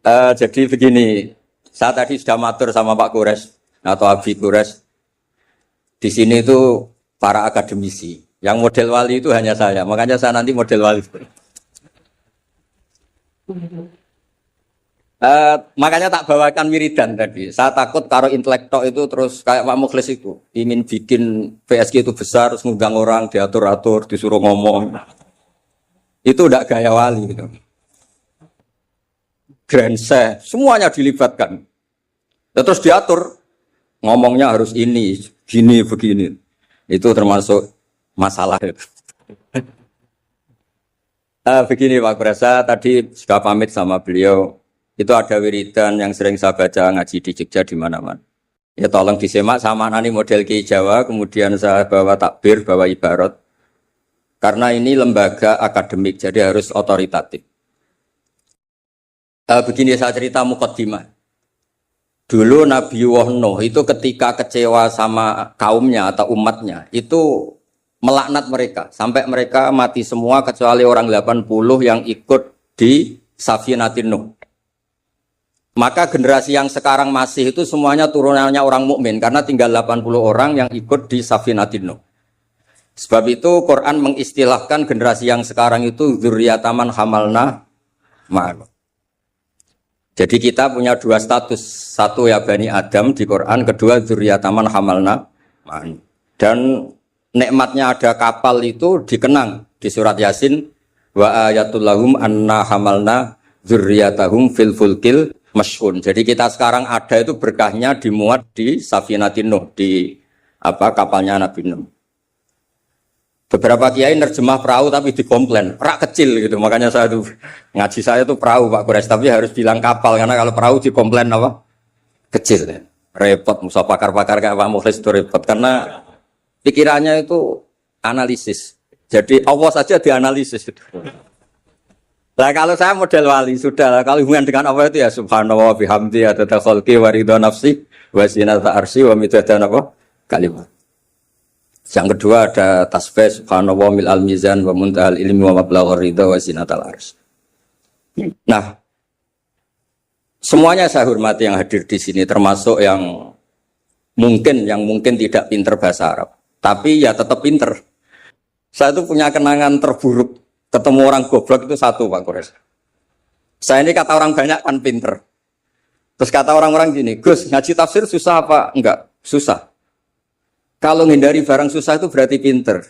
Jadi begini, saya tadi sudah matur sama Pak Kures atau Abi Kures. Di sini itu para akademisi. Yang model wali itu hanya saya. Makanya saya nanti model wali. Makanya tak bawakan wiridan tadi. Saya takut karo intelektual itu terus kayak Pak Mukhlis itu. Ingin bikin PSG itu besar, terus ngundang orang, diatur-atur, disuruh ngomong. Itu udah gaya wali gitu. Grandse, semuanya dilibatkan. Ya, terus diatur, ngomongnya harus ini, gini, begini. Itu termasuk masalah. Begini Pak Kurasa, tadi sudah pamit sama beliau. Itu ada wiridan yang sering saya baca ngaji di Jogja di mana-mana. Ya tolong disimak sama nani model Ki Jawa, kemudian saya bawa takbir, bawa ibarat. Karena ini lembaga akademik, jadi harus otoritatif. Begini saya cerita mukaddimah. Dulu Nabi Nuh itu ketika kecewa sama kaumnya atau umatnya, itu melaknat mereka. Sampai mereka mati semua kecuali orang 80 yang ikut di Safinatin Nuh. Maka generasi yang sekarang masih itu semuanya turunannya orang mukmin karena tinggal 80 orang yang ikut di Safinatin Nuh. Sebab itu Quran mengistilahkan generasi yang sekarang itu dzurriyyataman hamalna ma'an. Jadi kita punya dua status, satu ya Bani Adam di Quran, kedua dzurriyyataman hamalna ma'an. Dan nikmatnya ada kapal itu dikenang di surat Yasin, wa ayatul lahum anna hamalna dzurriyyatahum fil fulkil mashhun. Jadi kita sekarang ada itu berkahnya dimuat di Safinatin Nuh, di kapalnya Nabi Nuh. Beberapa kiai nerjemah perahu tapi dikomplain, rak kecil gitu. Makanya saya tuh ngaji saya tuh perahu Pak Kures, tapi harus bilang kapal karena kalau perahu dikomplain apa? Kecil. Ya. Repot, musa pakar-pakar kayak Pak Mukhlis itu repot karena pikirannya itu analisis. Jadi Allah saja dianalisis itu. Nah kalau saya model wali sudah lah. Kalau hubungan dengan Allah itu ya subhanallah bihamdi adada khalqi wa ridha nafsi wa zinata arsy wa midada apa? Kalimat. Yang kedua ada tasbih subhanallah mil al mizan wa muntahal ilmi wa mablaghur ridha wa zinatal arsy. Nah, semuanya saya hormati yang hadir di sini termasuk yang mungkin tidak pinter bahasa Arab. Tapi ya tetap pinter. Saya itu punya kenangan terburuk. Ketemu orang goblok itu satu Pak Kores. Saya ini kata orang banyak kan pinter. Terus kata orang-orang gini, Gus ngaji tafsir susah apa? Enggak, susah. Kalau menghindari barang susah itu berarti pinter.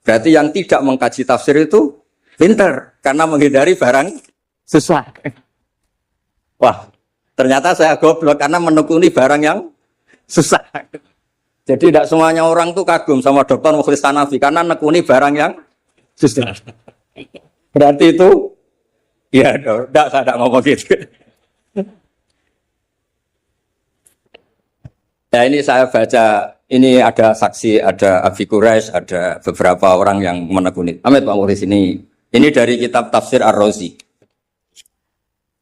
Berarti yang tidak mengkaji tafsir itu pinter. Karena menghindari barang susah. Wah, ternyata saya goblok karena menekuni barang yang susah. Jadi tidak semuanya orang tuh kagum sama Dr. Mukhlis Hanafi karena nekuni barang yang susah. Berarti itu ya enggak saya enggak ngomong gitu. Ya ini saya baca, ini ada saksi, ada Abi Quraisy, ada beberapa orang yang menekuni. Amit Pak Mukhlis ini dari kitab Tafsir Ar-Razi.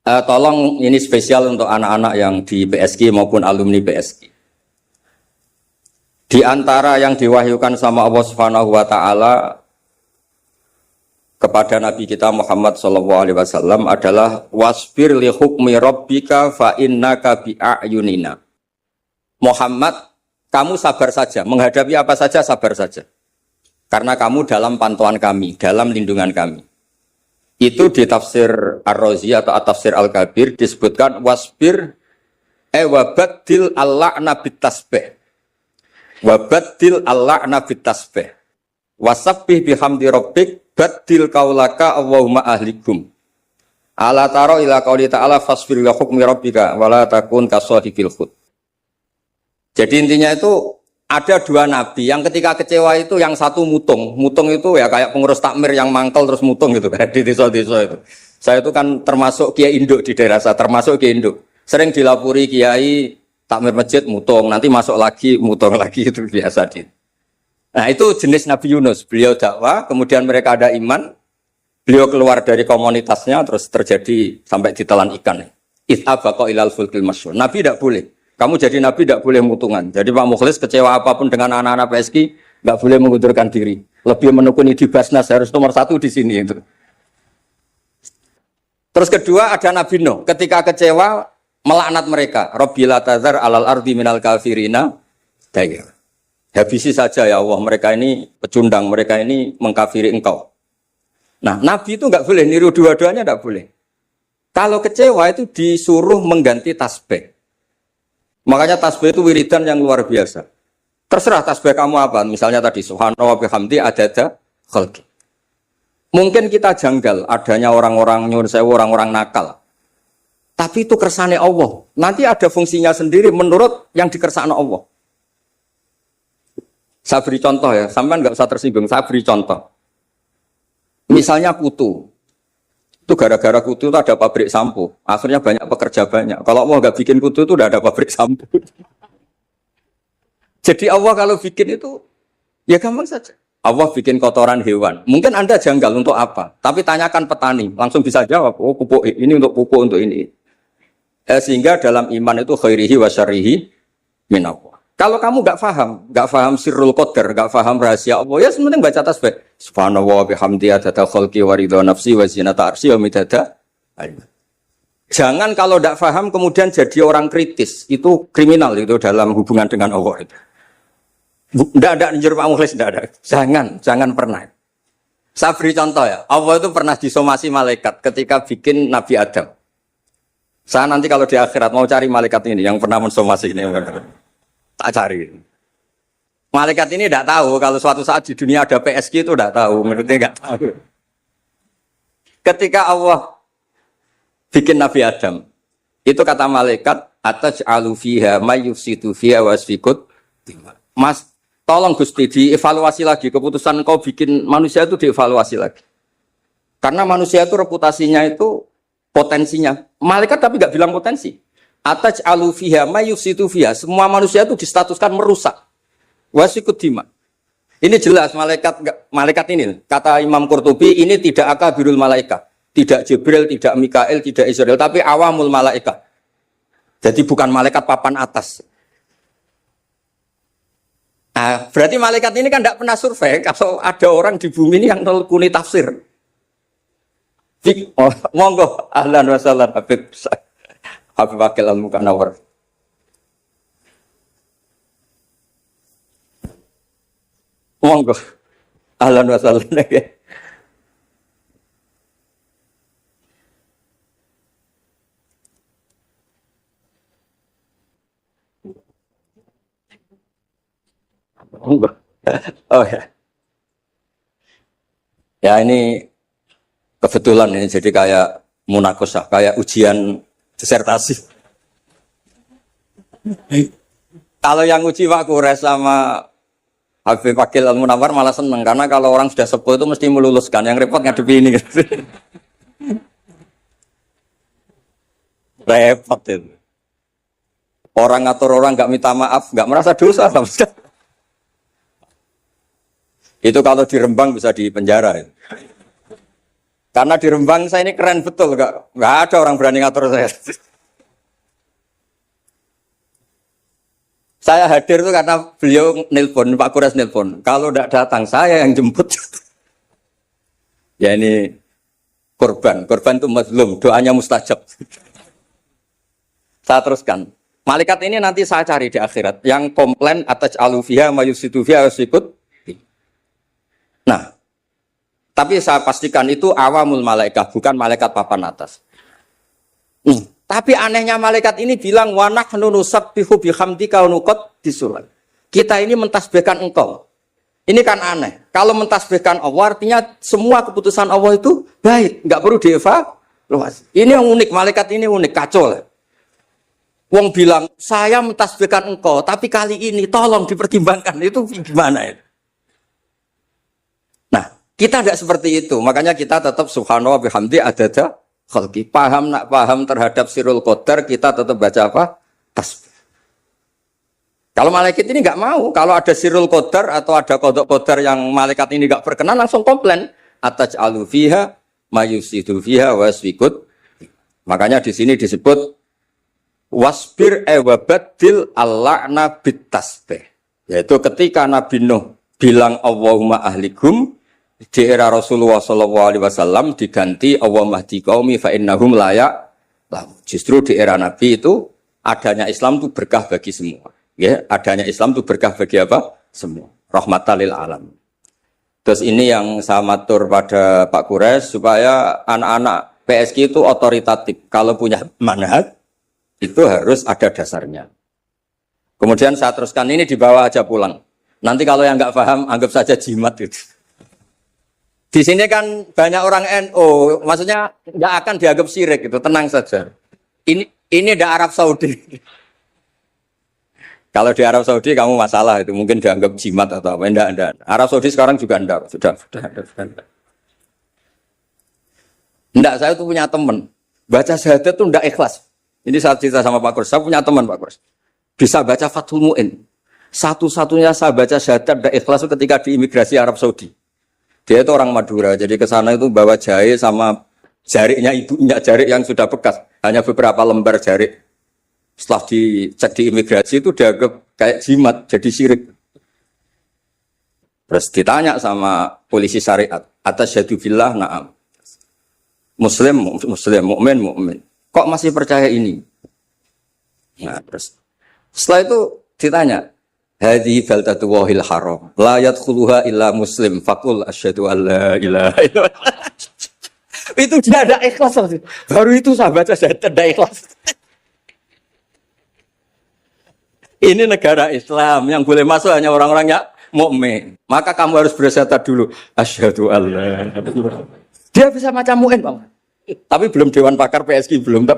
Tolong ini spesial untuk anak-anak yang di PSG maupun alumni PSG. Di antara yang diwahyukan sama Allah Subhanahu wa taala kepada Nabi kita Muhammad sallallahu alaihi wasallam adalah wasbir li hukmi rabbika fa innaka bi a'yunina. Muhammad, kamu sabar saja, menghadapi apa saja sabar saja. Karena kamu dalam pantauan kami, dalam lindungan kami. Itu di tafsir Ar-Razi atau At-Tafsir Al-Kabir disebutkan wasbir wabaddil al-la'na bitasbih. Wabaddil al-la'na bitasbih. Wasabbih bihamdi rabbik baddil kaulaka Allahumma ahlikum. Ala taro ila qauli ta'ala fasbir li hukmi rabbika wala takun kasadiqil khut. Jadi intinya itu ada dua nabi yang ketika kecewa itu yang satu mutung. Mutung itu ya kayak pengurus takmir yang mangkel terus mutung gitu kayak di desa-desa itu. Saya itu kan termasuk kiai induk di daerah saya, termasuk kiai induk. Sering dilapuri kiai takmir masjid mutung, nanti masuk lagi mutung lagi itu biasa di. Nah, itu jenis Nabi Yunus. Beliau dakwah, kemudian mereka ada iman. Beliau keluar dari komunitasnya terus terjadi sampai ditelan ikan. It'abaqa ilal fulkil masyhur. Nabi tidak boleh. Kamu jadi nabi tidak boleh mutungan. Jadi Pak Mukhlis kecewa apapun dengan anak-anak PSG, nggak boleh mengundurkan diri. Lebih menekuni di Basnas harus nomor 1 di sini itu. Terus kedua ada Nabi Nuh, ketika kecewa melaknat mereka, Rabbi la tazar alal ardi minal kafirina dayyar. Habisi saja ya Allah, mereka ini pecundang, mereka ini mengkafiri engkau. Nah, Nabi itu enggak boleh niru dua-duanya, enggak boleh. Kalau kecewa itu disuruh mengganti tasbih. Makanya tasbih itu wiridan yang luar biasa. Terserah tasbih kamu apa, misalnya tadi subhanallah bihamdi adada khalqi. Mungkin kita janggal adanya orang-orang nyuwun sewu, orang-orang nakal. Tapi itu kersane Allah. Nanti ada fungsinya sendiri menurut yang dikersane Allah. Saya beri contoh ya, sampean nggak usah tersinggung. Saya beri contoh. Misalnya kutu. Itu gara-gara kutu itu ada pabrik sampo. Akhirnya banyak pekerja banyak. Kalau mau nggak bikin kutu itu udah ada pabrik sampo. Jadi Allah kalau bikin itu, ya gampang saja. Allah bikin kotoran hewan. Mungkin Anda janggal untuk apa? Tapi tanyakan petani, langsung bisa jawab. Oh, pupuk ini untuk pupuk untuk ini. Sehingga dalam iman itu khairihi wa syarrihi minallah. Kalau kamu nggak paham sirrul qadar, nggak paham rahasia Allah, ya sebenarnya baca tasbih. Subhanallah bihamdi adada khalqi wa ridha nafsi wa zinata arsy wa midada. Jangan kalau tidak paham kemudian jadi orang kritis. Itu kriminal itu dalam hubungan dengan Allah itu. Tidak ada njur Pak Mukhlis, tidak ada. Jangan pernah. Saya beri contoh ya. Allah itu pernah disomasi malaikat ketika bikin Nabi Adam. Saya nanti kalau di akhirat mau cari malaikat ini yang pernah mensomasi ini, tak cari. Malaikat ini tidak tahu kalau suatu saat di dunia ada PSG itu tidak tahu, menurutnya nggak tahu. Ketika Allah bikin Nabi Adam, itu kata malaikat, ataj'alu fiha may yufsidu fiha wasfikut. Mas, tolong Gusti dievaluasi lagi keputusan kau bikin manusia itu dievaluasi lagi. Karena manusia itu reputasinya itu potensinya. Malaikat tapi nggak bilang potensi. Ataj'alu fiha may yufsidu fiha. Semua manusia itu distatuskan merusak. Wasfikut dima. Ini jelas malaikat ini kata Imam Qurtubi ini tidak akabirul malaikat. Tidak Jibril, tidak Mikael, tidak Israel, tapi awamul malaikat. Jadi bukan malaikat papan atas. Nah, berarti malaikat ini kan tidak pernah survei kalau ada orang di bumi ini yang nelkuni tafsir. Oh, monggo, ahlan wa sahlan Habib Wakil Al-Mukanawar. Monggo, ahlan wa sahlan ya. Oh ya. Ya ini kebetulan ini jadi kayak munakosah, kayak ujian disertasi. Kalau yang uji Pak Kures sama Habib Wakil Al-Munawar malah seneng karena kalau orang sudah sepuh itu mesti meluluskan. Yang repot ngadepi ini. Repot itu. Orang ngatur orang nggak minta maaf, nggak merasa dosa sama sekali. Itu kalau di Rembang bisa di penjara. Karena di Rembang saya ini keren betul, nggak ada orang berani ngatur saya. Saya hadir itu karena beliau nelpon, Pak Kures nelpon. Kalau tidak datang saya yang jemput. Ya ini korban itu mazlum, doanya mustajab. Saya teruskan. Malaikat ini nanti saya cari di akhirat. Yang komplain atas alufiha mayusidu fiha wasikut. Nah, tapi saya pastikan itu awamul malaikat, bukan malaikat papan atas. Tapi anehnya malaikat ini bilang wa nahnu nusabbihu bihamdika wa nuqaddisulan. Kita ini mentasbihkan engkau. Ini kan aneh. Kalau mentasbihkan Allah artinya semua keputusan Allah itu baik, enggak perlu dievaluasi. Ini yang unik, malaikat ini unik, kacau lah. Wong bilang, saya mentasbihkan engkau, tapi kali ini tolong dipertimbangkan. Itu gimana itu? Nah, kita tidak seperti itu. Makanya kita tetap subhanallah bihamdi adada khalqi. Paham terhadap sirrul qadar, kita tetap baca apa? Tasbih. Kalau malaikat ini nggak mau, kalau ada sirrul qadar atau ada kodok qadar yang malaikat ini nggak berkenan, langsung komplain. Ataj'alu fiha mayusidu fiha wasfikut. Makanya di sini disebut wasbir wabadil al-la'na bit tasbih. Yaitu ketika Nabi Nuh bilang Allahumma ahlikum, di era Rasulullah sallallahu alaihi wasallam diganti Allahumma hdi qaumi fa innahum la ya'lamun. Justru di era Nabi itu adanya Islam itu berkah bagi semua. Ya, adanya Islam itu berkah bagi apa? Semua. Rahmatan lil alamin. Terus ini yang saya matur pada Pak Kures supaya anak-anak PSG itu otoritatif. Kalau punya manhaj itu harus ada dasarnya. Kemudian saya teruskan ini dibawa aja pulang. Nanti kalau yang nggak paham anggap saja jimat itu. Di sini kan banyak orang NU, maksudnya nggak akan dianggap syirik itu, tenang saja. Ini ada Arab Saudi. Kalau di Arab Saudi kamu masalah itu mungkin dianggap jimat atau apa? Enggak. Arab Saudi sekarang juga enggak, sudah. Enggak, saya tuh punya teman baca syahadat tuh enggak ikhlas. Ini saya cerita sama Pak Kurs. Saya punya teman Pak Kurs bisa baca Fathul Mu'in. Satu-satunya saya baca syahadat enggak ikhlas itu ketika di imigrasi Arab Saudi. Dia itu orang Madura, jadi ke sana itu bawa jahe sama jariknya ibunya, jarik yang sudah bekas, hanya beberapa lembar jarik. Setelah dicek di imigrasi itu dianggap kayak jimat, jadi syirik. Terus ditanya sama polisi syariat, atas syahadu billah, na'am. Muslim, mukmin. Kok masih percaya ini? Nah, terus setelah itu ditanya, hadhi baldatu wahil haram, la yadkhuluha illa muslim, faqul asyhadu an la ilaha illallah. Itu dia ada ikhlas. Baru itu saya baca syahadat ada ikhlas. Ini negara Islam yang boleh masuk hanya orang-orang yang mukmin. Maka kamu harus bersyahadat dulu. Asyhadu alla. Dia bisa macam mu'in, Bang. Tapi belum Dewan Pakar PSG belum.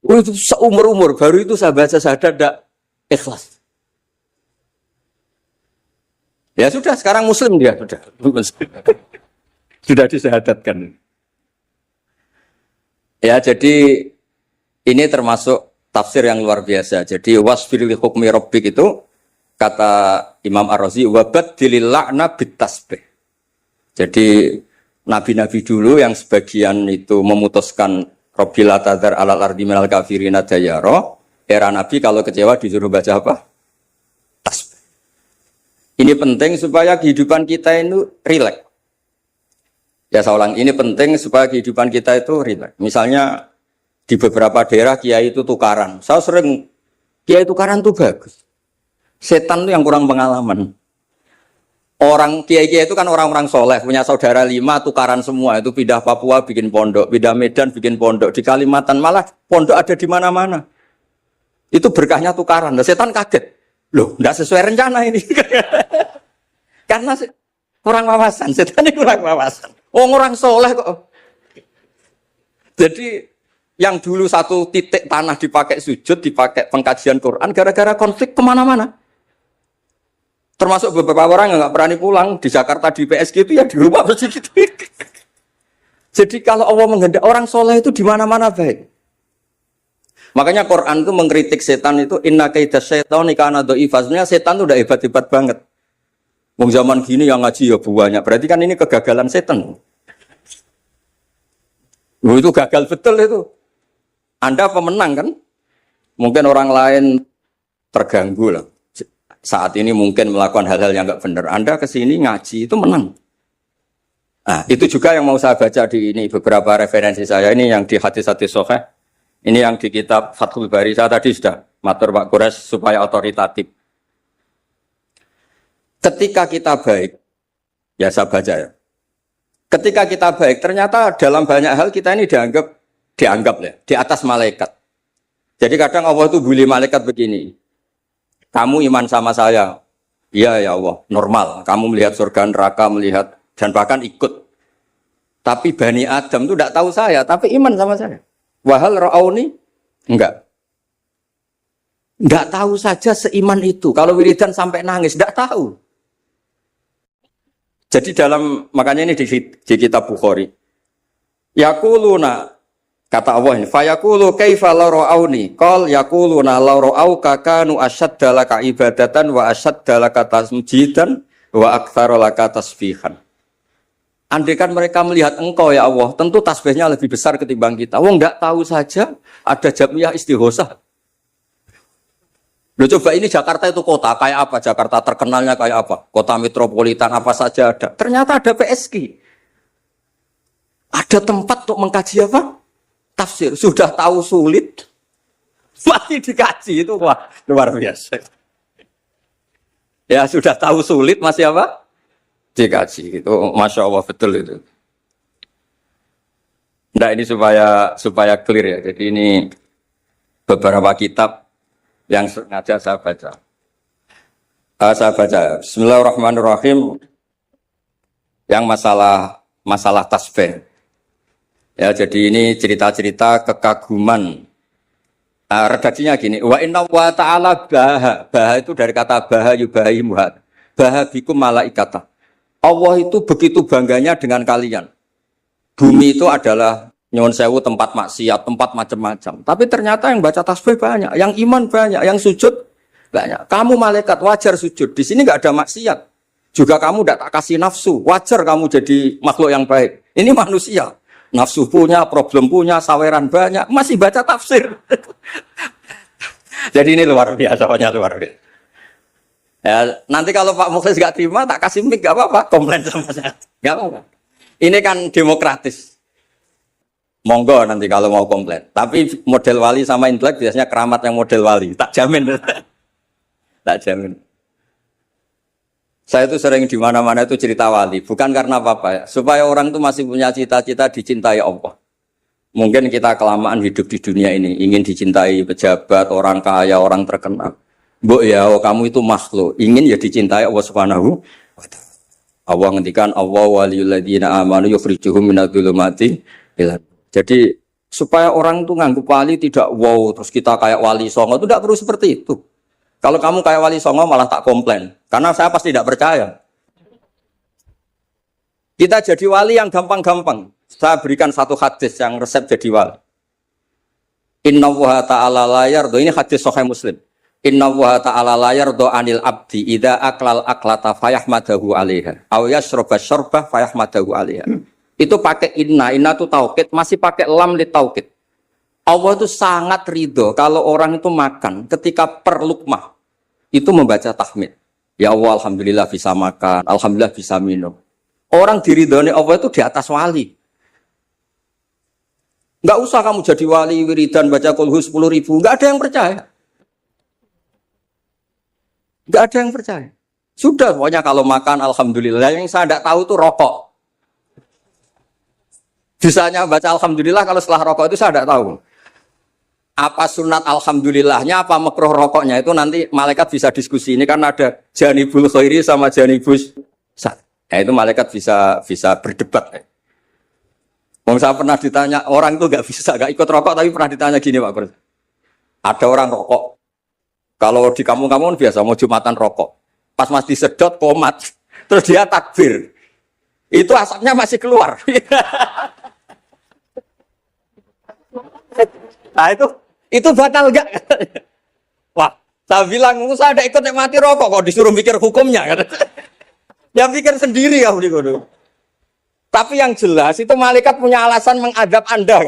Itu seumur-umur baru itu saya baca syahadat ada ikhlas. Ya sudah, sekarang muslim dia sudah. Sudah disyahadatkan. Ya, jadi ini termasuk tafsir yang luar biasa. Jadi wasfir li hukmi rabbik itu kata Imam Ar-Razi wabaddilil la'na bitasbih. Jadi nabi-nabi dulu yang sebagian itu memutuskan Rabbil atadzar alal ardi minal kafirina dayara, era nabi kalau kecewa disuruh baca apa? Tasbih. Ini penting supaya kehidupan kita itu rileks. Ya saya ulang, ini penting supaya kehidupan kita itu rileks. Misalnya di beberapa daerah kiai itu tukaran. Saya sering kiai tukaran itu bagus. Setan itu yang kurang pengalaman. Orang kiai-kiai itu kan orang-orang soleh, punya saudara 5 tukaran semua. Itu pindah Papua bikin pondok, pindah Medan bikin pondok, di Kalimantan malah pondok ada di mana-mana. Itu berkahnya tukaran. Nah, setan kaget. Loh, enggak sesuai rencana ini. Karena kurang wawasan, setan ini kurang wawasan. Orang soleh kok. Jadi yang dulu satu titik tanah dipakai sujud, dipakai pengkajian Quran, gara-gara konflik kemana-mana. Termasuk beberapa orang yang nggak berani pulang di Jakarta di PSG itu ya di rumah begitu. Jadi kalau Allah menghendaki orang soleh itu di mana-mana baik. Makanya Quran itu mengkritik setan itu inna kaidas syaitani kana dha'ifa. Sebenarnya setan itu udah hebat-hebat banget. Wong zaman gini yang ngaji ya banyak. Berarti kan ini kegagalan setan. Itu gagal betul itu. Anda pemenang kan? Mungkin orang lain terganggu lah. Saat ini mungkin melakukan hal-hal yang enggak benar. Anda kesini ngaji itu menang. Nah, itu juga yang mau saya baca di ini beberapa referensi saya ini yang di hadis-hadis sahih. Ini yang di kitab Fathul Bari. Saya tadi sudah matur Pak Kures supaya otoritatif. Ketika kita baik, ya saya baca ya. Ketika kita baik, ternyata dalam banyak hal kita ini dianggap ya, di atas malaikat. Jadi kadang Allah itu bully malaikat begini. Kamu iman sama saya. Iya ya Allah, normal. Kamu melihat surga neraka, melihat dan bahkan ikut. Tapi Bani Adam itu tidak tahu saya, tapi iman sama saya. Wahal ra'auni? Enggak. Enggak tahu saja seiman itu. Kalau wiridan sampai nangis, enggak tahu. Jadi makanya ini di kitab Bukhari. Yaquluna, kata Allah ini, fayaqulu kaifa law ra'auni? Qal yaquluna law ra'auka kanu ashadda laka ibadatan wa ashadda laka tasjidan wa aktsara laka tasbihan. Andaikan mereka melihat engkau ya Allah, tentu tasbihnya lebih besar ketimbang kita. Wong enggak tahu saja ada jamiah istighosah. Loh coba ini Jakarta itu kota, kayak apa? Jakarta terkenalnya kayak apa? Kota metropolitan apa saja ada. Ternyata ada PSG. Ada tempat untuk mengkaji apa? Tafsir. Sudah tahu sulit, masih dikaji itu wah luar biasa. Ya sudah tahu sulit masih apa? Dikaji itu, masya Allah betul itu. Nah ini supaya clear ya. Jadi ini beberapa kitab yang sengaja saya baca. Saya baca. Bismillahirrahmanirrahim. Yang masalah tasbih. Ya jadi ini cerita-cerita kekaguman. Redaksinya gini, wa inna wa ta'ala baha itu dari kata baha yubahi muhad. Baha bikum malaikata. Allah itu begitu bangganya dengan kalian. Bumi itu adalah nyuwun sewu tempat maksiat, tempat macam-macam. Tapi ternyata yang baca tasbih banyak, yang iman banyak, yang sujud banyak. Kamu malaikat wajar sujud. Di sini nggak ada maksiat. Juga kamu tidak tak kasih nafsu. Wajar kamu jadi makhluk yang baik. Ini manusia. Nafsu punya, problem punya, saweran banyak, masih baca tafsir. Jadi ini luar biasa, luar biasa. Ya, nanti kalau Pak Mukhlis nggak terima, tak kasih mic, nggak apa-apa, komplain sama saya, nggak apa-apa. Ini kan demokratis. Monggo nanti kalau mau komplain. Tapi model wali sama intelek biasanya keramat yang model wali, tak jamin, tak jamin. Saya itu sering di mana-mana itu cerita wali, bukan karena apa-apa ya, supaya orang itu masih punya cita-cita dicintai Allah. Mungkin kita kelamaan hidup di dunia ini, ingin dicintai pejabat, orang kaya, orang terkenal. Mbok ya, kamu itu makhluk, ingin ya dicintai Allah Subhanahu wa ta'ala. Allah ngendikan Allah waliyul ladzina amanu yukhrijuhum minadz-dzulumati ila. Jadi supaya orang itu nganggep wali tidak wow, terus kita kayak wali songo itu tidak perlu seperti itu. Kalau kamu kayak wali songo malah tak komplain. Karena saya pasti tidak percaya. Kita jadi wali yang gampang-gampang. Saya berikan satu hadis yang resep jadi wali. Inna wa ta'ala la yardo. Ini hadis Sahih Muslim. Inna wa ta'ala la yardo anil abdi. Idha aklal aklata fayahmadahu alaiha. Aw yashraba syarbah fayahmadahu alaiha. Itu pakai inna. Inna itu taukid. Masih pakai lam li taukid. Allah itu sangat ridho kalau orang itu makan ketika per lukmah itu membaca tahmid. Ya Allah, alhamdulillah bisa makan, alhamdulillah bisa minum. Orang diridhoni Allah itu di atas wali. Enggak usah kamu jadi wali wiridan baca kulhu 10.000, enggak ada yang percaya. Enggak ada yang percaya. Sudah pokoknya kalau makan alhamdulillah, yang saya enggak tahu itu rokok. Bisanya baca alhamdulillah kalau setelah rokok itu saya enggak tahu. Apa sunat alhamdulillahnya, apa makruh rokoknya itu nanti malaikat bisa diskusi. Ini kan ada janibul khairi sama janibus sad. Ya, itu malaikat bisa berdebat. Saya pernah ditanya, orang itu nggak ikut rokok, tapi pernah ditanya gini Pak Guru. Ada orang rokok. Kalau di kampung-kampung biasa mau Jumatan rokok. Pas masih disedot komat, terus dia takbir. Itu asapnya masih keluar. Nah itu batal enggak? Wah, saya bilang, saya ada ikut mati rokok kok disuruh mikir hukumnya. Ya pikir sendiri ya. Tapi yang jelas itu malaikat punya alasan mengadab Anda.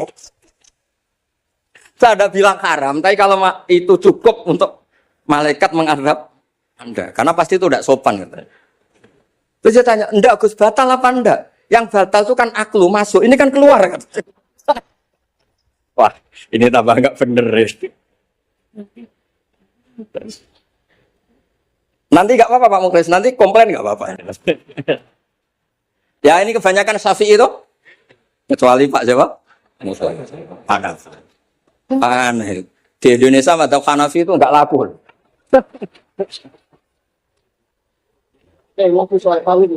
Saya ada bilang haram, tapi kalau itu cukup untuk malaikat mengadab Anda. Karena pasti itu tidak sopan. Terus dia tanya, enggak Gus, batal apa enggak? Yang batal itu kan aklu masuk, ini kan keluar. Wah, ini tambah enggak bener ya. Nanti enggak apa-apa Pak Mukhlis, nanti komplain enggak apa-apa. Ya ini kebanyakan Syafi'i itu. Kecuali Pak siapa? Hanafi. Aneh. Di Indonesia madzhab Hanafi itu enggak laku.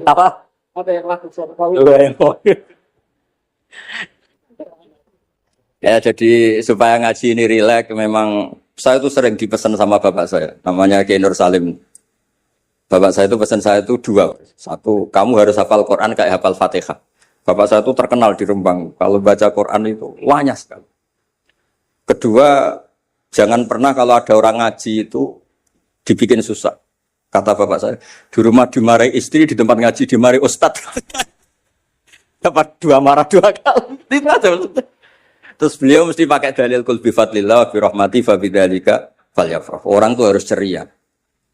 Apa? Ada yang laku soal kawin. Ya jadi supaya ngaji ini rileks, memang saya itu sering dipesan sama bapak saya, namanya Kiai Nur Salim. Bapak saya itu pesan saya itu dua. Satu, kamu harus hafal Quran kayak hafal Fatihah. Bapak saya itu terkenal di Rembang, kalau baca Quran itu lanyas sekali. Kedua, jangan pernah kalau ada orang ngaji itu dibikin susah. Kata bapak saya, di rumah dimarahi istri, di tempat ngaji dimarahi ustadz. Dapat dua marah dua kali. Itu aja. Terus beliau mesti pakai dalil kul bi fadlillah wa bi rahmati fa bidzalika falyafrah. Orang tuh harus ceria.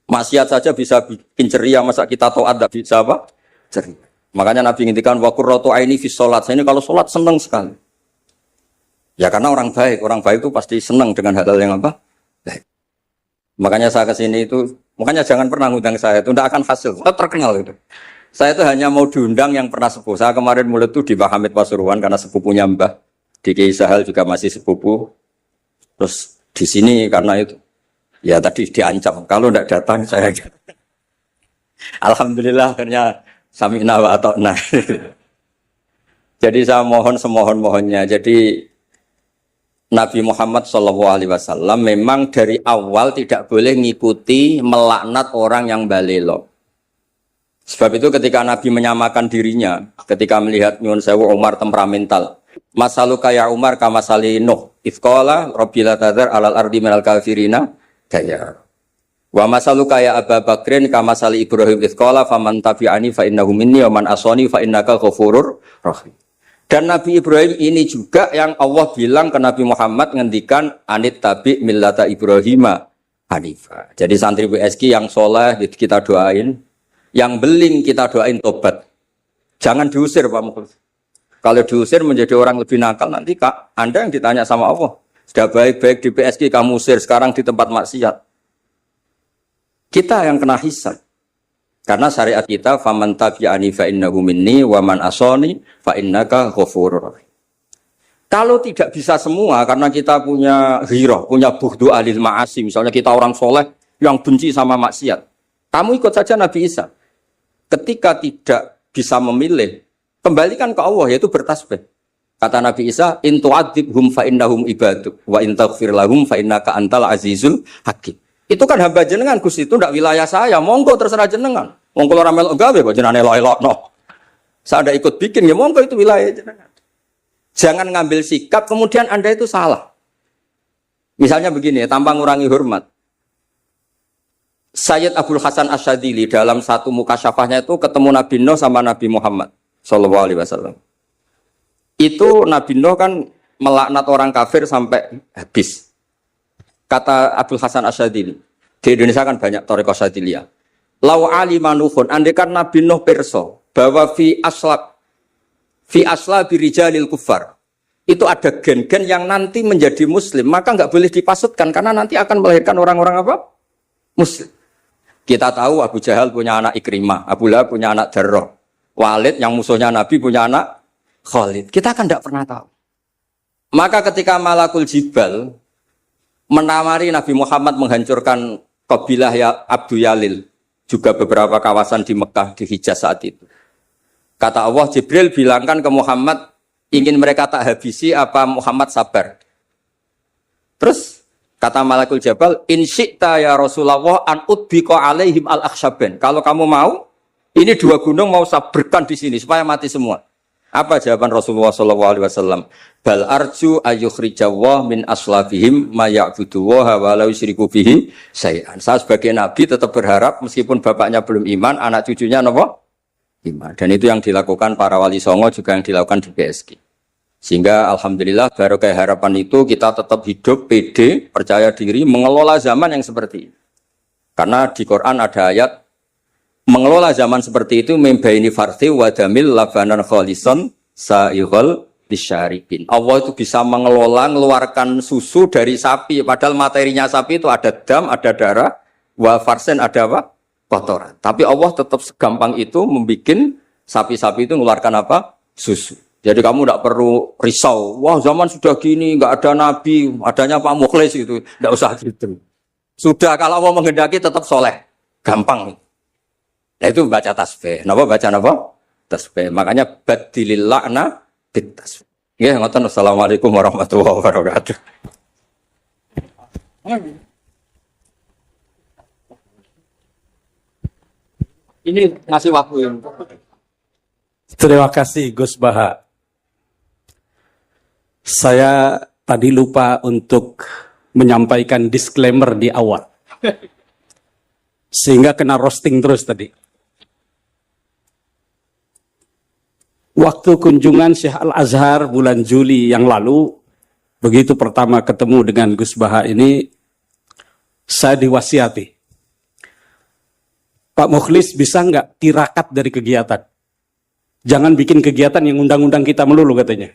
Maksiat saja bisa bikin ceria, masa kita taat tidak bisa apa? Ceria. Makanya Nabi ngintikan wa qurratu aini fi sholat. Saya ini kalau sholat senang sekali. Ya karena orang baik itu pasti senang dengan hal-hal yang apa? Baik. Makanya saya kesini itu, makanya jangan pernah ngundang saya, itu tidak akan hasil. Saya terkenal itu. Saya itu hanya mau diundang yang pernah sepuh. Saya kemarin mulai itu di Pak Hamid Pasuruan karena sepupunya Mbah. Di Kiai Sahal juga masih sepupu. Terus di sini karena itu, ya tadi diancam. Kalau tidak datang saya. Alhamdulillah akhirnya sami'na wa ata'na. Jadi saya mohon semohon-mohonnya. Jadi Nabi Muhammad SAW memang dari awal tidak boleh ngikuti melaknat orang yang balelo. Sebab itu ketika Nabi menyamakan dirinya, ketika melihat Nyun Sewu Umar temperamental, masaluka ya Umar kamasali Nuh, ifqala Rabbila tadhar alal ardi minal kafirina daya. Wa masaluka ya Abu Bakrin kamasali Ibrahim ifqala faman tabi'ani fa innahu minni wa man asani fa innaka ghafurur rahim. Dan Nabi Ibrahim ini juga yang Allah bilang ke Nabi Muhammad ngendikan anit tabi millata Ibrahima Hanifah. Jadi santri WSK yang soleh kita doain. Yang beling kita doain tobat. Jangan diusir Pak Mukhlis. Kalau diusir menjadi orang lebih nakal, nanti Kak, Anda yang ditanya sama Allah. Sudah baik-baik di PSG kamu usir, sekarang di tempat maksiat. Kita yang kena hisab. Karena syariat kita faman tabi'ani fa innahu minni wa man asani fa innaka ghafurur rahim. Kalau tidak bisa semua karena kita punya ghirah, punya bughdu alil ma'asi, misalnya kita orang soleh yang benci sama maksiat. Kamu ikut saja Nabi Isa. Ketika tidak bisa memilih, kembalikan ke Allah, yaitu bertasbih. Kata Nabi Isa, in tu'adzibhum fa innahum ibaduk wa in taghfir lahum fa innaka antal azizul hakim. Itu kan hamba jenengan, Gus, itu tidak wilayah saya. Monggo terserah jenengan. Monggo ora melok gawe kok jenengan elok-elokno. Saya ada ikut bikin ya monggo itu wilayah jenengan. Jangan ngambil sikap kemudian Anda itu salah. Misalnya begini, tanpa ngurangi hormat. Sayyid Abdul Hasan Asyadili dalam satu mukasyafahnya itu ketemu Nabi Nuh sama Nabi Muhammad sallallahu alaihi wasallam. Itu Nabi Nuh kan melaknat orang kafir sampai habis. Kata Abdul Hasan Asyadili, di Indonesia kan banyak thariqah Asyadiliyah. Lau alima Nuhun, andekan Nabi Nuh perso bahwa fi asla birijalil kufar. Itu ada gen-gen yang nanti menjadi muslim, maka enggak boleh dipasutkan karena nanti akan melahirkan orang-orang apa? Muslim. Kita tahu Abu Jahal punya anak Ikrimah, Abu Lahab punya anak Darrah, Walid yang musuhnya Nabi punya anak Khalid. Kita kan tidak pernah tahu. Maka ketika Malakul Jibal menamari Nabi Muhammad menghancurkan kabilah ya Abdu Yalil, juga beberapa kawasan di Mekah, di Hijaz saat itu. Kata Allah, Jibril bilangkan ke Muhammad, ingin mereka tak habisi apa Muhammad sabar. Terus kata Malakul Jabal, in syi'ta ya Rasulullah an udbiqa alaihim al-akhsyaben. Kalau kamu mau, ini dua gunung mau sabarkan di sini supaya mati semua. Apa jawaban Rasulullah SAW? Bal arju ayyukhrijawah min aslafihim ma ya'buduwaha wa la yusyriku bihi syai'an. Saya sebagai nabi tetap berharap meskipun bapaknya belum iman, anak cucunya napa? Iman. Dan itu yang dilakukan para wali songo juga yang dilakukan di PSG. Sehingga alhamdulillah barokah harapan itu kita tetap hidup pede, percaya diri, mengelola zaman yang seperti ini. Karena di Quran ada ayat mengelola zaman seperti itu membaini farthi wadamil labanan kholison sa'ighal disyaribin. Allah itu bisa mengelola, mengeluarkan susu dari sapi, padahal materinya sapi itu ada dam, ada darah, wa farsen ada apa? Kotoran. Tapi Allah tetap segampang itu membuat sapi-sapi itu mengeluarkan apa? Susu. Jadi kamu tidak perlu risau. Wah zaman sudah gini, nggak ada nabi, adanya Pak Mukhlis gitu. Tidak usah gitu. Sudah kalau mau menghendaki tetap soleh, gampang. Nah itu baca tasbih. Napa baca napa? Tasbih. Makanya badilil la'na bit tasbih. Ya, ngoten. Assalamualaikum warahmatullahi wabarakatuh. Ini ngasih waktu yang. Terima kasih Gus Baha. Saya tadi lupa untuk menyampaikan disclaimer di awal. Sehingga kena roasting terus tadi. Waktu kunjungan Syekh Al-Azhar bulan Juli yang lalu, begitu pertama ketemu dengan Gus Baha ini, saya diwasiati, Pak Mukhlis bisa nggak tirakat dari kegiatan? Jangan bikin kegiatan yang undang-undang kita melulu katanya.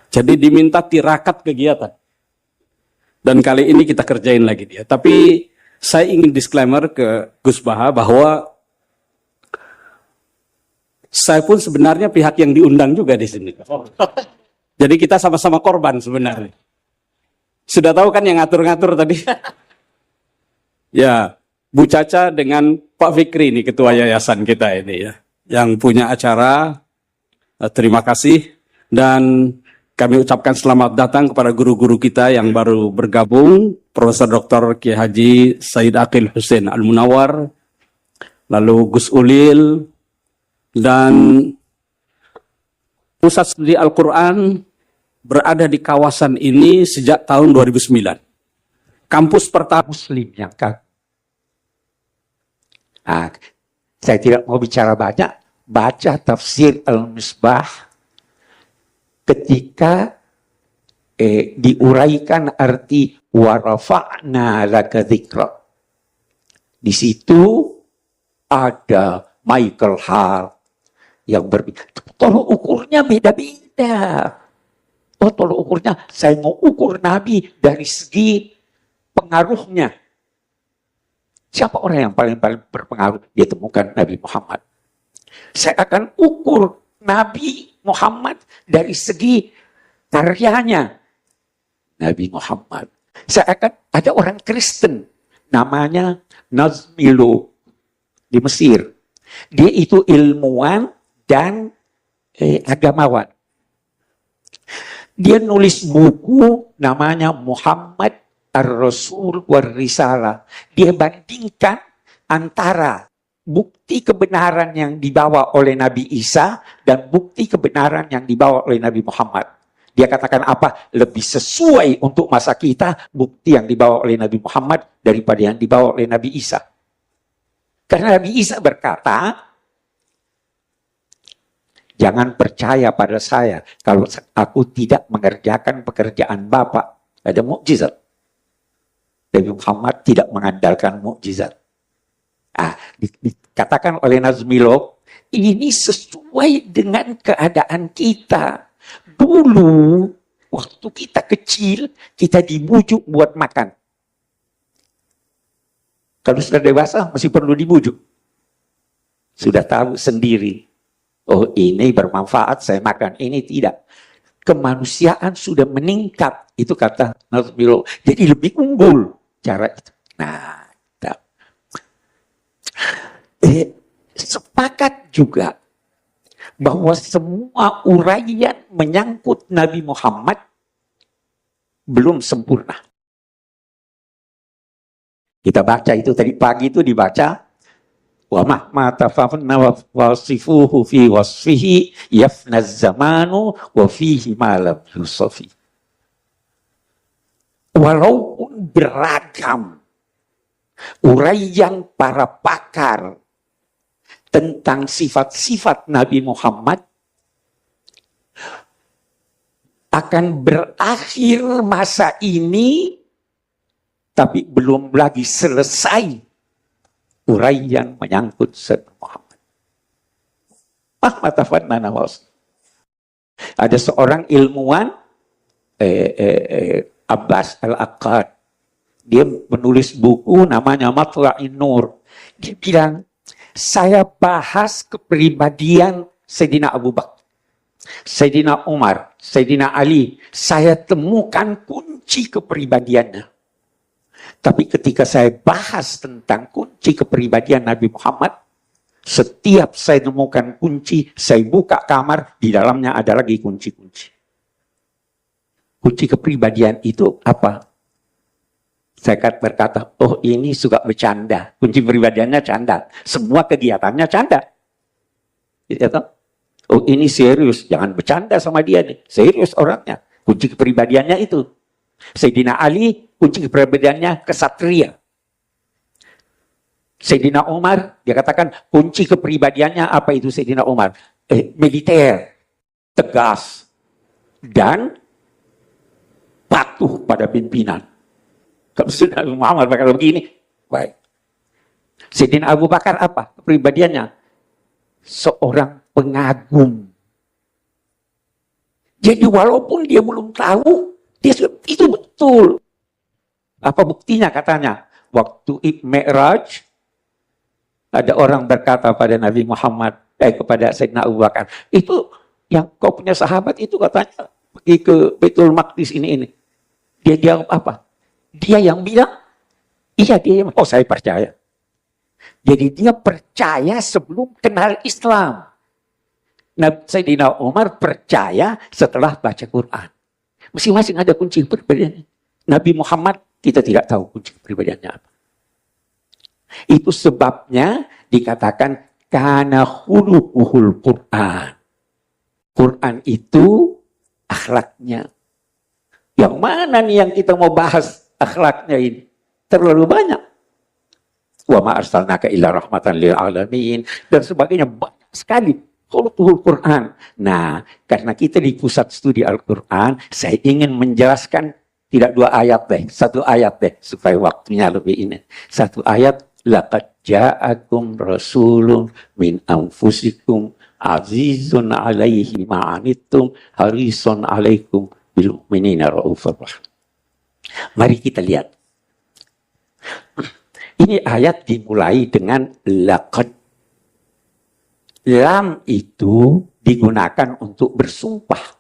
Jadi diminta tirakat kegiatan. Dan kali ini kita kerjain lagi dia. Tapi saya ingin disclaimer ke Gus Baha bahwa saya pun sebenarnya pihak yang diundang juga di sini. Jadi kita sama-sama korban sebenarnya. Sudah tahu kan yang ngatur-ngatur tadi? Ya, Bu Caca dengan Pak Fikri ini ketua yayasan kita ini ya, yang punya acara. Terima kasih dan kami ucapkan selamat datang kepada guru-guru kita yang baru bergabung, Profesor Dr. Kiai Haji Said Aqil Hussein Al-Munawar, lalu Gus Ulil, dan Pusat Studi Al-Quran berada di kawasan ini sejak tahun 2009. Kampus pertama Muslim yang kagum. Nah, saya tidak mau bicara banyak, baca tafsir Al-Misbah ketika diuraikan arti warafa'na laka dzikra. Di situ ada Michael Hart yang berbicara, tolong ukurnya beda-beda. Oh, tolong ukurnya, saya mau ukur Nabi dari segi pengaruhnya. Siapa orang yang paling berpengaruh? Dia temukan Nabi Muhammad. Saya akan ukur Nabi Muhammad dari segi karyanya. Nabi Muhammad. Saya akan, ada orang Kristen namanya Nazmilo di Mesir. Dia itu ilmuwan dan agamawan. Dia nulis buku namanya Muhammad Ar-Rasul war-Risalah. Dia bandingkan antara bukti kebenaran yang dibawa oleh Nabi Isa dan bukti kebenaran yang dibawa oleh Nabi Muhammad. Dia katakan apa? Lebih sesuai untuk masa kita bukti yang dibawa oleh Nabi Muhammad daripada yang dibawa oleh Nabi Isa. Karena Nabi Isa berkata, jangan percaya pada saya kalau aku tidak mengerjakan pekerjaan Bapa. Ada mukjizat. Nabi Muhammad tidak mengandalkan mukjizat. Dikatakan oleh Nazmilo, ini sesuai dengan keadaan kita. Dulu, waktu kita kecil, kita dibujuk buat makan. Kalau sudah dewasa, masih perlu dibujuk. Sudah tahu sendiri. Oh, ini bermanfaat, saya makan. Ini tidak. Kemanusiaan sudah meningkat. Itu kata Nazmilo. Jadi lebih unggul cara itu. Nah, sepakat juga bahwa semua uraian menyangkut Nabi Muhammad belum sempurna. Kita baca itu tadi pagi itu dibaca, wa mahma tafafanna wasifuhu fi wasfihi yafna zamanu wa fihi ma lam yusafi. Walaupun beragam uraian para pakar tentang sifat-sifat Nabi Muhammad, akan berakhir masa ini, tapi belum lagi selesai uraian menyangkut Nabi Muhammad. Ada seorang ilmuwan, Abbas Al-Aqad, dia menulis buku namanya Matla'in Nur. Dia bilang, saya bahas kepribadian Sayyidina Abu Bakar, Sayyidina Umar, Sayyidina Ali. Saya temukan kunci kepribadiannya. Tapi ketika saya bahas tentang kunci kepribadian Nabi Muhammad, setiap saya temukan kunci, saya buka kamar, di dalamnya ada lagi kunci-kunci. Kunci kepribadian itu apa? Saya berkata, oh ini suka bercanda. Kunci pribadiannya canda. Semua kegiatannya canda. Oh ini serius. Jangan bercanda sama dia nih. Serius orangnya. Kunci kepribadiannya itu. Sayyidina Ali, kunci kepribadiannya kesatria. Sayyidina Umar, dia katakan kunci kepribadiannya apa itu Sayyidina Umar? Militer. Tegas. Dan patuh pada pimpinan. Nabi Muhammad berkata begini. Baik. Sayyidina Abu Bakar apa? Kepribadiannya seorang pengagum. Jadi walaupun dia belum tahu, dia itu betul. Apa buktinya katanya? Waktu Mi'raj, ada orang berkata pada Nabi Muhammad, kepada Sayyidina Abu Bakar, itu yang kau punya sahabat itu katanya pergi ke Baitul Maqdis ini. Dia jawab apa? Dia yang bilang, iya dia yang, oh saya percaya. Jadi dia percaya sebelum kenal Islam. Nah, Sayyidina Umar percaya setelah baca Quran. Masing-masing ada kunci kepribadiannya. Nabi Muhammad kita tidak tahu kunci kepribadiannya apa. Itu sebabnya dikatakan kana khuluquhul Quran. Quran itu akhlaknya. Yang mana nih yang kita mau bahas akhlaknya ini? Terlalu banyak. Wa ma arsalnaka illa rahmatan lil alamin dan sebagainya, banyak sekali khuluquhul Quran. Nah, karena kita di pusat studi Al-Quran, saya ingin menjelaskan tidak 2 ayat deh, 1 ayat deh supaya waktunya lebih ini. 1 ayat, laqad ja'akum rasulun min anfusikum azizun alaihi ma'anittum harisun alaikum bil mu'minina raufur rahim. Mari kita lihat. Ini ayat dimulai dengan laqad. Lam itu digunakan untuk bersumpah.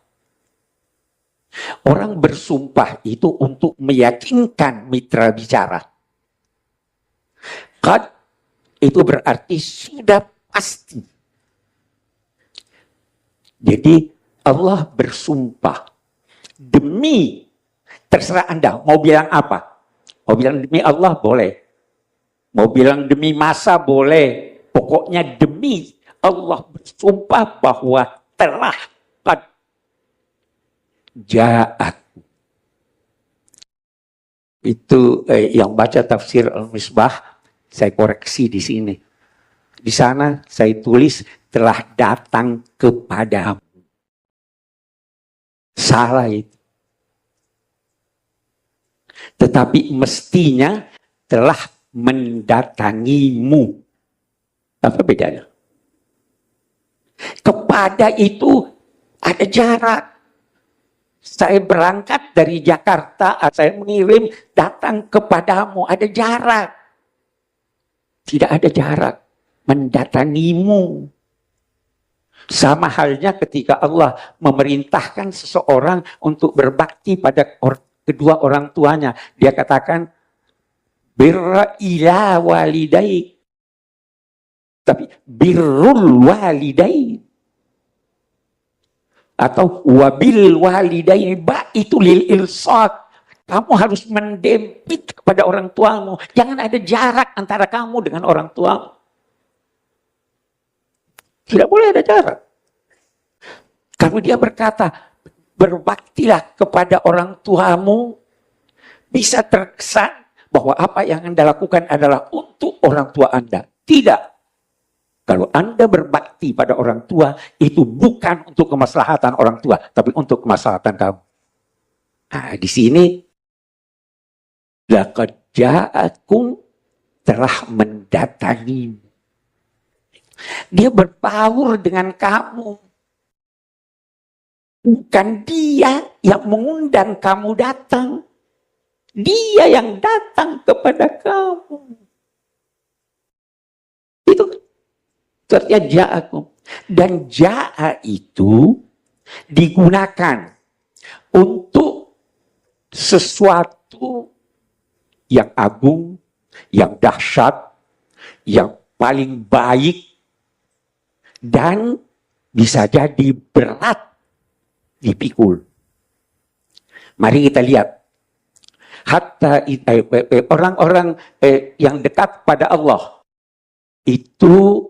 Orang bersumpah itu untuk meyakinkan mitra bicara. Qad itu berarti sudah pasti. Jadi Allah bersumpah demi, terserah Anda mau bilang apa. Mau bilang demi Allah boleh. Mau bilang demi masa boleh. Pokoknya demi Allah bersumpah bahwa telah qad ja'at. Itu yang baca tafsir Al-Misbah, saya koreksi di sini. Di sana saya tulis telah datang kepadamu. Salah itu. Tetapi mestinya telah mendatangimu. Apa bedanya? Kepada itu ada jarak. Saya berangkat dari Jakarta, saya mengirim datang kepadamu, ada jarak. Tidak ada jarak. Mendatangimu. Sama halnya ketika Allah memerintahkan seseorang untuk berbakti pada kedua orang tuanya. Dia katakan, birra ila walidaik. Tapi birrul walidain. Atau wabil walidain. Ba itu lil ilsaq. Kamu harus mendempit kepada orang tuamu. Jangan ada jarak antara kamu dengan orang tuamu. Tidak boleh ada jarak. Kalau dia berkata, berbaktilah kepada orang tuamu, bisa terkesan bahwa apa yang Anda lakukan adalah untuk orang tua Anda. Tidak. Kalau Anda berbakti pada orang tua, itu bukan untuk kemaslahatan orang tua, tapi untuk kemaslahatan kamu. Nah, di sini, laqad ja'akum telah mendatangi. Dia berbaur dengan kamu. Bukan dia yang mengundang kamu datang. Dia yang datang kepada kamu. Itu artinya ja'akum. Dan ja'a itu digunakan untuk sesuatu yang agung, yang dahsyat, yang paling baik, dan bisa jadi berat dipikul. Mari kita lihat. Hatta orang-orang yang dekat pada Allah itu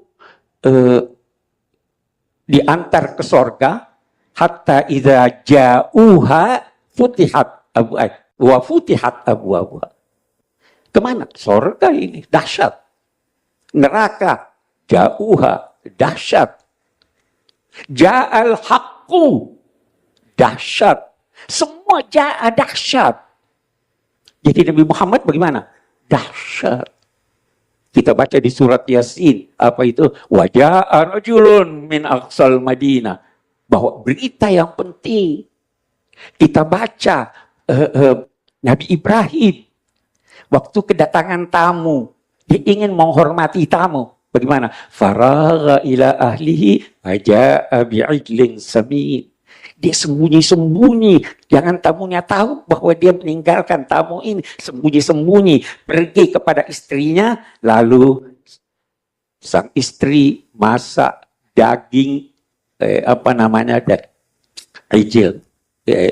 diantar ke sorga. Hatta idza ja'uha futihat abwabuha. Kemana? Sorga ini dahsyat. Neraka ja'uha dahsyat. Ja'al haqqu dahsyat. Semua ja'a dahsyat. Jadi Nabi Muhammad bagaimana? Dahsyat. Kita baca di surat Yasin, apa itu? Waja'a rajulun min aqsal Madinah. Bahwa berita yang penting. Kita baca Nabi Ibrahim. Waktu kedatangan tamu. Dia ingin menghormati tamu. Bagaimana? Faragha ila ahlihi waja'a bi'ijlin samin. Dia sembunyi-sembunyi. Jangan tamunya tahu bahwa dia meninggalkan tamu ini. Sembunyi-sembunyi. Pergi kepada istrinya. Lalu sang istri masak daging. Ijil.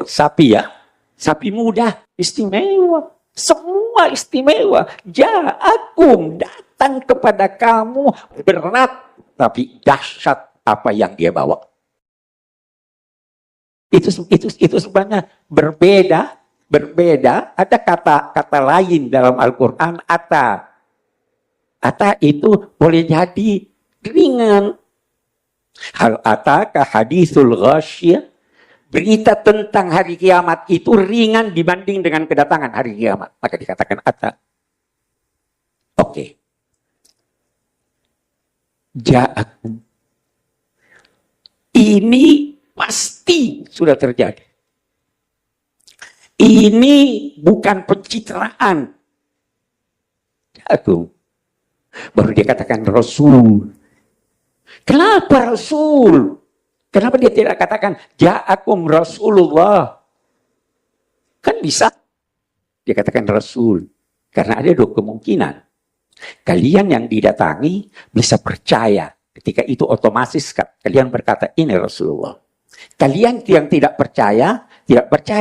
Sapi ya. Sapi muda. Istimewa. Semua istimewa. Ja'akum. Datang kepada kamu. Berat. Tapi dahsyat apa yang dia bawa. Itu sebenarnya berbeda. Ada kata lain dalam Al-Quran, ata. Ata itu boleh jadi ringan. Hal ataka hadithul ghasyiyah. Berita tentang hari kiamat itu ringan dibanding dengan kedatangan hari kiamat. Maka dikatakan ata. Oke. Ja'akum. Ini pasti sudah terjadi. Ini bukan pencitraan. Aku baru dia katakan Rasul. Kenapa Rasul? Kenapa dia tidak katakan Ja'akum Rasulullah? Kan bisa. Dia katakan Rasul. Karena ada dua kemungkinan. Kalian yang didatangi bisa percaya. Ketika itu otomatis kalian berkata ini Rasulullah. Kalian yang tidak percaya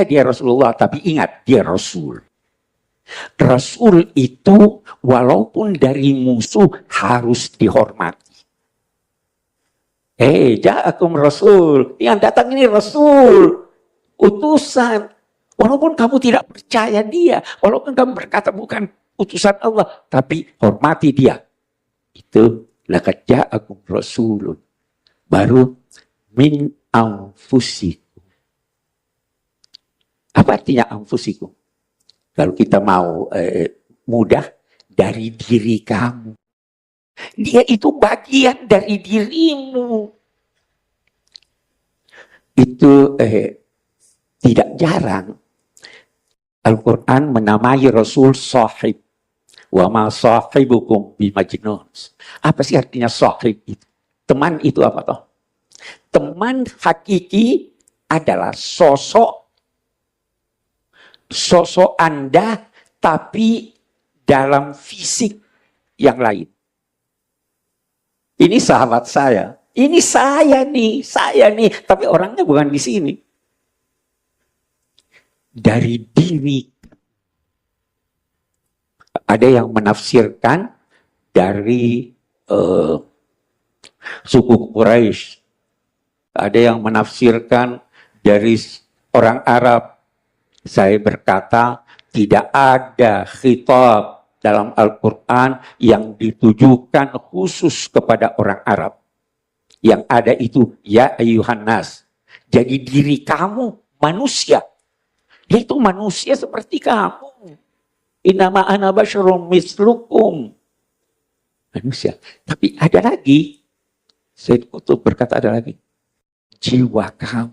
dia Rasulullah, tapi ingat, dia Rasul. Rasul itu walaupun dari musuh harus dihormati. Ja'akum Rasul. Yang datang ini Rasul. Utusan. Walaupun kamu tidak percaya dia. Walaupun kamu berkata bukan utusan Allah. Tapi hormati dia. Itu. Laqad ja'akum Rasulun. Baru min anfusikum. Apa artinya anfusikum? Kalau kita mau mudah, dari diri kamu. Dia itu bagian dari dirimu. Itu tidak jarang Al-Quran menamai Rasul sahib. Wa ma sahibukum bimajnun. Apa sih artinya sahib itu? Teman itu apa toh? Teman hakiki adalah sosok Anda, tapi dalam fisik yang lain. Ini sahabat saya. Ini saya nih, tapi orangnya bukan di sini. Dari diri. Ada yang menafsirkan dari suku Quraisy. Ada yang menafsirkan dari orang Arab. Saya berkata, tidak ada khitab dalam Al-Quran yang ditujukan khusus kepada orang Arab. Yang ada itu, ya ayyuhan nas. Jadi diri kamu manusia. Dia itu manusia seperti kamu. Innama ana basyarum mislukum. Manusia. Tapi ada lagi. Sayyid Qutb berkata ada lagi. Jiwa kamu.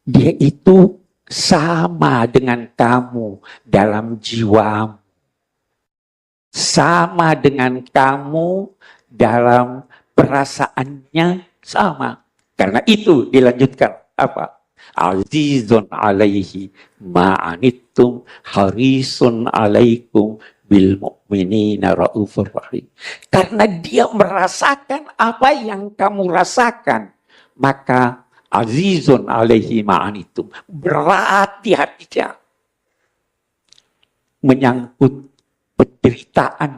Dia itu sama dengan kamu dalam jiwamu. Sama dengan kamu dalam perasaannya sama. Karena itu dilanjutkan. Apa? Azizun alaihi ma'anittum harisun alaikum bil mu'minina raufur rahim. Karena dia merasakan apa yang kamu rasakan, maka azizun alaihi ma'anittum, berat di hatinya menyangkut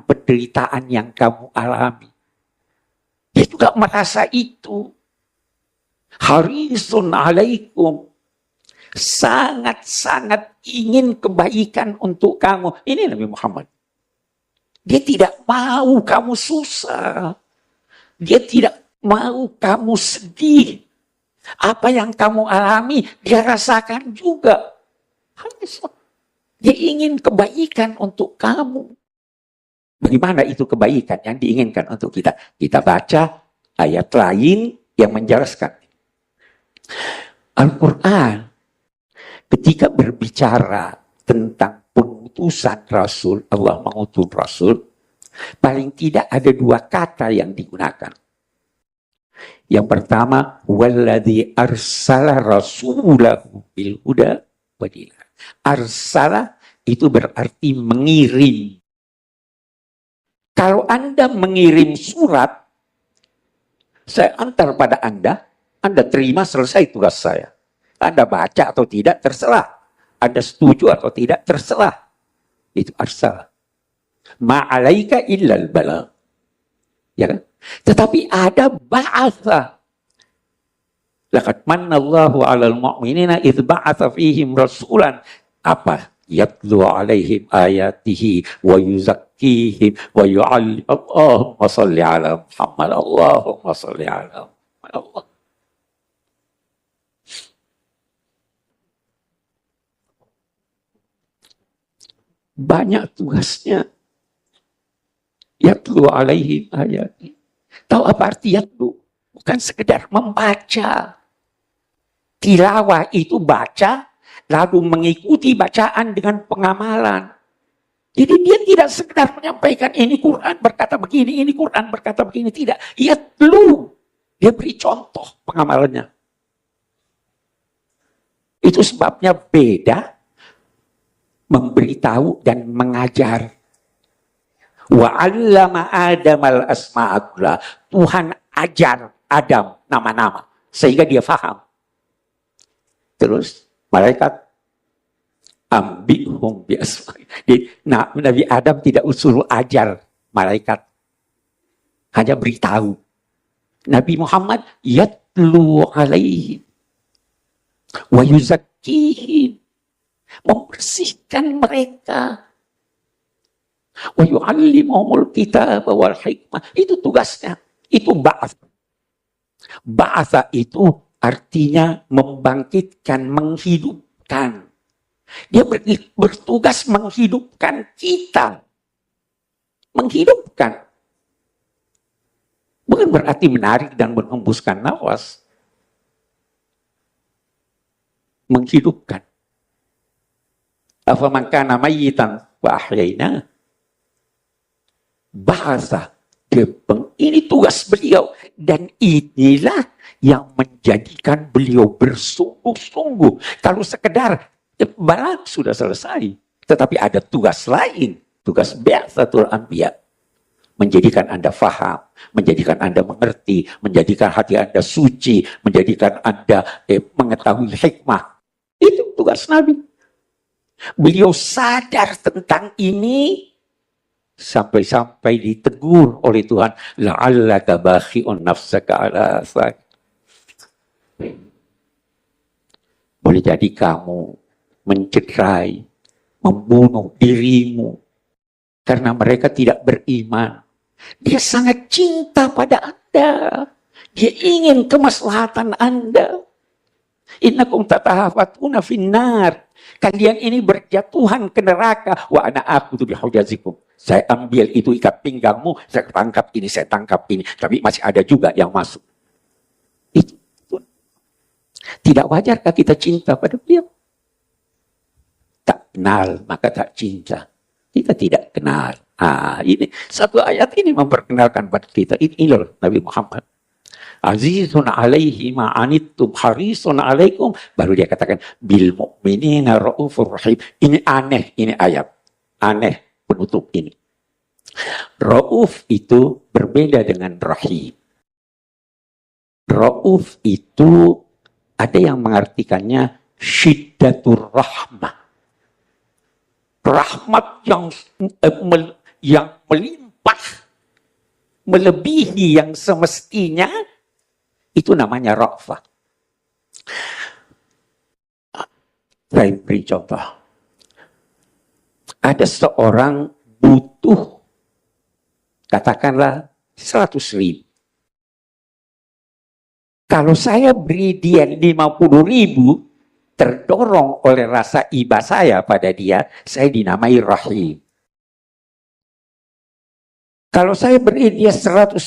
penderitaan yang kamu alami. Dia juga merasa itu. Harisun alaikum. Sangat-sangat ingin kebaikan untuk kamu. Ini Nabi Muhammad. Dia tidak mau kamu susah. Dia tidak mau kamu sedih. Apa yang kamu alami, dia rasakan juga. Dia ingin kebaikan untuk kamu. Bagaimana itu kebaikan yang diinginkan untuk kita? Kita baca ayat lain yang menjelaskan. Al-Quran ketika berbicara tentang pengutusan Rasul, Allah mengutus Rasul, paling tidak ada dua kata yang digunakan. Yang pertama, walladzi arsala rasulahu bil huda wa dinil haq. Arsala itu berarti mengirim. Kalau Anda mengirim surat, saya antar pada Anda terima, selesai tugas saya. Anda baca atau tidak, terserah. Anda setuju atau tidak, terserah. Itu arsala. Ma'alaika illal balagh. Ya kan? Tetapi ada ba'atha. Laqad manallahu 'alal mu'minina idz ba'atha fihim rasulan. Apa? Yatlu 'alaihim ayatihi wa yuzakkihim wa yu'allim. Allahumma shalli 'ala Muhammad. Allahumma shalli 'ala Muhammad. Allah. Banyak tugasnya. Yatlu 'alaihim ayatihi. Tahu apa arti yatlu? Bukan sekedar membaca. Tilawah itu baca, lalu mengikuti bacaan dengan pengamalan. Jadi dia tidak sekedar menyampaikan ini Quran berkata begini, ini Quran berkata begini. Tidak. Yatlu. Dia beri contoh pengamalannya. Itu sebabnya beda memberitahu dan mengajar. Wa 'allama Adamal asma'akullah. Tuhan ajar Adam nama-nama sehingga dia faham. Terus malaikat ambihum bi asma'i. Nah, Nabi Adam tidak suruh ajar malaikat, hanya beritahu. Nabi Muhammad yatlu alaihim wa yuzakkihim, membersihkan mereka. Wa yu'allimuhumul kitab wal hikmah. Itu tugasnya. Itu ba'ats. Ba'atsa itu artinya membangkitkan, menghidupkan. Dia bertugas menghidupkan kita. Menghidupkan. Bukan berarti menarik dan menghembuskan nafas. Menghidupkan. Afaman kana mayyitan wa ahyaina. Bahasa ini tugas beliau, dan inilah yang menjadikan beliau bersungguh-sungguh. Kalau sekedar balang sudah selesai, tetapi ada tugas lain, tugas bi'tsatul anbiya, menjadikan Anda faham, menjadikan Anda mengerti, menjadikan hati Anda suci, menjadikan Anda mengetahui hikmah. Itu tugas Nabi. Beliau sadar tentang ini. Sampai-sampai ditegur oleh Tuhan, la'allaka bakhi'un nafsaka ala athar. Boleh jadi kamu mencederai, membunuh dirimu karena mereka tidak beriman. Dia sangat cinta pada Anda. Dia ingin kemaslahatan Anda. Innakum tatahafatuna finnar. Kalian ini berjatuhan ke neraka. Wa ana aqutu bihujazikum. Saya ambil itu ikat pinggangmu, saya tangkap ini, saya tangkap ini. Tapi masih ada juga yang masuk. Itu. Tidak wajarkah kita cinta pada beliau? Tak kenal, maka tak cinta. Kita tidak kenal. Ini satu ayat ini memperkenalkan pada kita. Ini loh Nabi Muhammad. Azizun alaihi ma'anittum harisun alaikum. Baru dia katakan, bil mu'minina ra'ufur rahim. Ini aneh, ini ayat. Aneh. Penutup ini. Ra'uf itu berbeda dengan rahim. Ra'uf itu ada yang mengartikannya syiddatur rahmah. Rahmat yang melimpah, melebihi yang semestinya, itu namanya ra'fah. Saya beri contoh. Ada seorang butuh, katakanlah 100.000. Kalau saya beri dia 50.000, terdorong oleh rasa iba saya pada dia, saya dinamai rahim. Kalau saya beri dia 100.000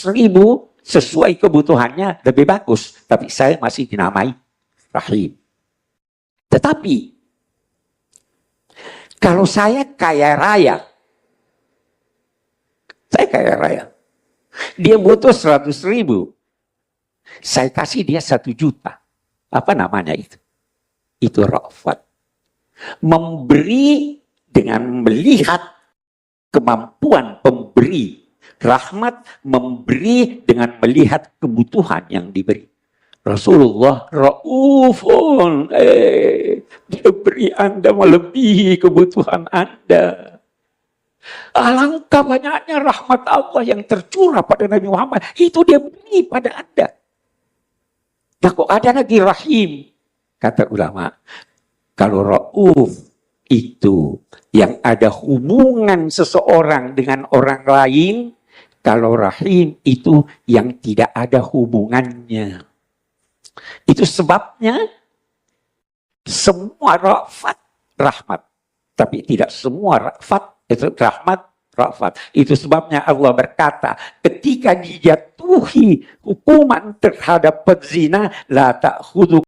sesuai kebutuhannya, lebih bagus. Tapi saya masih dinamai rahim. Tetapi, kalau saya kaya raya, dia butuh 100.000, saya kasih dia 1 juta. Apa namanya itu? Itu ra'fat. Memberi dengan melihat kemampuan pemberi. Rahmat memberi dengan melihat kebutuhan yang diberi. Rasulullah Raufun. Dia beri Anda melebihi kebutuhan Anda. Alangkah banyaknya rahmat Allah yang tercurah pada Nabi Muhammad. Itu dia beri pada Anda. Nah kok ada lagi rahim? Kata ulama, kalau Rauf itu yang ada hubungan seseorang dengan orang lain, kalau rahim itu yang tidak ada hubungannya. Itu sebabnya semua ra'fat rahmat, tapi tidak semua ra'fat itu rahmat ra'fat. Itu sebabnya Allah berkata, ketika dijatuhi hukuman terhadap pezina, la ta'khudhu